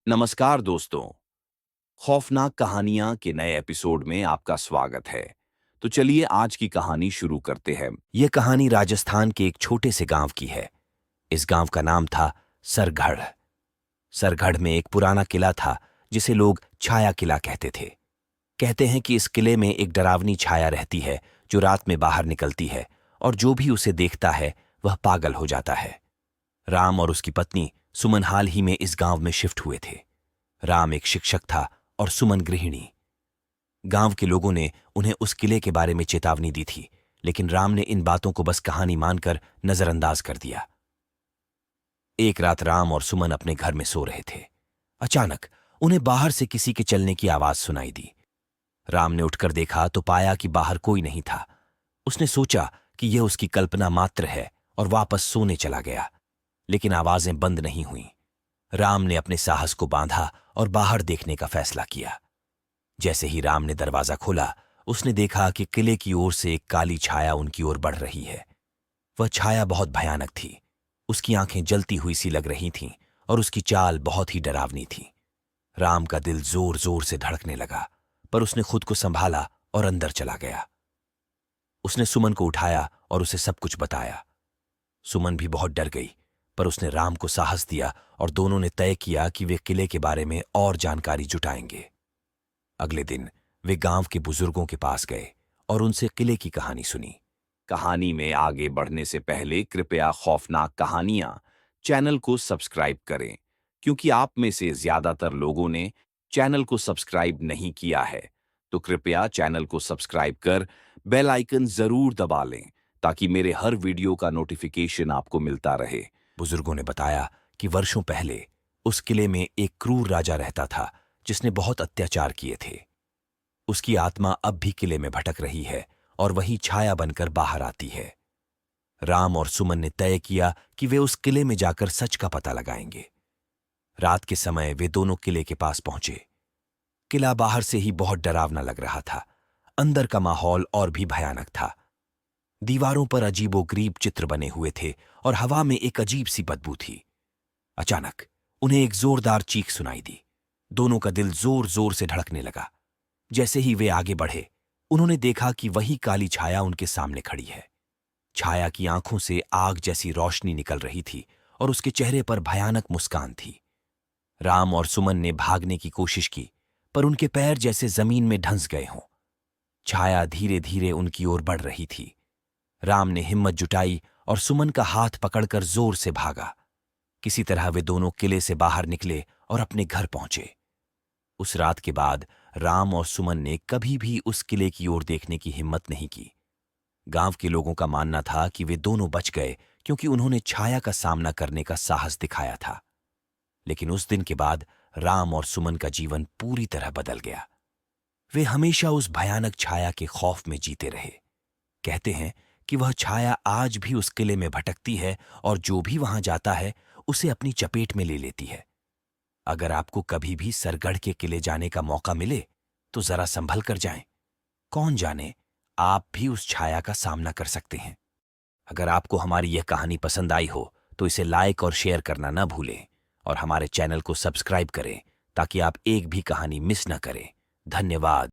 नमस्कार दोस्तों। खौफनाक कहानियां के नए एपिसोड में आपका स्वागत है। तो चलिए आज की कहानी शुरू करते हैं। यह कहानी राजस्थान के एक छोटे से गांव की है। इस गांव का नाम था सरगढ़। सरगढ़ में एक पुराना किला था जिसे लोग छाया किला कहते थे। कहते हैं कि इस किले में एक डरावनी छाया रहती है जो रात में बाहर निकलती है और जो भी उसे देखता है वह पागल हो जाता है। राम और उसकी पत्नी सुमन हाल ही में इस गांव में शिफ्ट हुए थे। राम एक शिक्षक था और सुमन गृहिणी। गांव के लोगों ने उन्हें उस किले के बारे में चेतावनी दी थी, लेकिन राम ने इन बातों को बस कहानी मानकर नजरअंदाज कर दिया। एक रात राम और सुमन अपने घर में सो रहे थे। अचानक उन्हें बाहर से किसी के चलने की आवाज सुनाई दी। राम ने उठकर देखा तो पाया कि बाहर कोई नहीं था। उसने सोचा कि यह उसकी कल्पना मात्र है और वापस सोने चला गया, लेकिन आवाजें बंद नहीं हुईं। राम ने अपने साहस को बांधा और बाहर देखने का फैसला किया। जैसे ही राम ने दरवाजा खोला, उसने देखा कि किले की ओर से एक काली छाया उनकी ओर बढ़ रही है। वह छाया बहुत भयानक थी। उसकी आंखें जलती हुई सी लग रही थीं और उसकी चाल बहुत ही डरावनी थी। राम का दिल जोर जोर से धड़कने लगा, पर उसने खुद को संभाला और अंदर चला गया। उसने सुमन को उठाया और उसे सब कुछ बताया। सुमन भी बहुत डर गई, पर उसने राम को साहस दिया और दोनों ने तय किया कि वे किले के बारे में और जानकारी जुटाएंगे। अगले दिन वे गांव के बुजुर्गों के पास गए और उनसे किले की कहानी सुनी। कहानी में आगे बढ़ने से पहले कृपया खौफनाक कहानियां चैनल को सब्सक्राइब करें, क्योंकि आप में से ज्यादातर लोगों ने चैनल को सब्सक्राइब नहीं किया है। तो कृपया चैनल को सब्सक्राइब कर बेल आइकन जरूर दबा लें ताकि मेरे हर वीडियो का नोटिफिकेशन आपको मिलता रहे। बुजुर्गों ने बताया कि वर्षों पहले उस किले में एक क्रूर राजा रहता था जिसने बहुत अत्याचार किए थे। उसकी आत्मा अब भी किले में भटक रही है और वही छाया बनकर बाहर आती है। राम और सुमन ने तय किया कि वे उस किले में जाकर सच का पता लगाएंगे। रात के समय वे दोनों किले के पास पहुंचे। किला बाहर से ही बहुत डरावना लग रहा था। अंदर का माहौल और भी भयानक था। दीवारों पर अजीबोगरीब चित्र बने हुए थे और हवा में एक अजीब सी बदबू थी। अचानक उन्हें एक जोरदार चीख सुनाई दी। दोनों का दिल जोर जोर से धड़कने लगा। जैसे ही वे आगे बढ़े, उन्होंने देखा कि वही काली छाया उनके सामने खड़ी है। छाया की आंखों से आग जैसी रोशनी निकल रही थी और उसके चेहरे पर भयानक मुस्कान थी। राम और सुमन ने भागने की कोशिश की, पर उनके पैर जैसे जमीन में धंस गए हों। छाया धीरे धीरे उनकी ओर बढ़ रही थी। राम ने हिम्मत जुटाई और सुमन का हाथ पकड़कर जोर से भागा। किसी तरह वे दोनों किले से बाहर निकले और अपने घर पहुंचे। उस रात के बाद राम और सुमन ने कभी भी उस किले की ओर देखने की हिम्मत नहीं की। गांव के लोगों का मानना था कि वे दोनों बच गए क्योंकि उन्होंने छाया का सामना करने का साहस दिखाया था। लेकिन उस दिन के बाद राम और सुमन का जीवन पूरी तरह बदल गया। वे हमेशा उस भयानक छाया के खौफ में जीते रहे। कहते हैं कि वह छाया आज भी उस किले में भटकती है और जो भी वहां जाता है उसे अपनी चपेट में ले लेती है। अगर आपको कभी भी सरगढ़ के किले जाने का मौका मिले तो जरा संभल कर जाएं। कौन जाने, आप भी उस छाया का सामना कर सकते हैं। अगर आपको हमारी यह कहानी पसंद आई हो तो इसे लाइक और शेयर करना ना भूलें और हमारे चैनल को सब्सक्राइब करें ताकि आप एक भी कहानी मिस न करें। धन्यवाद।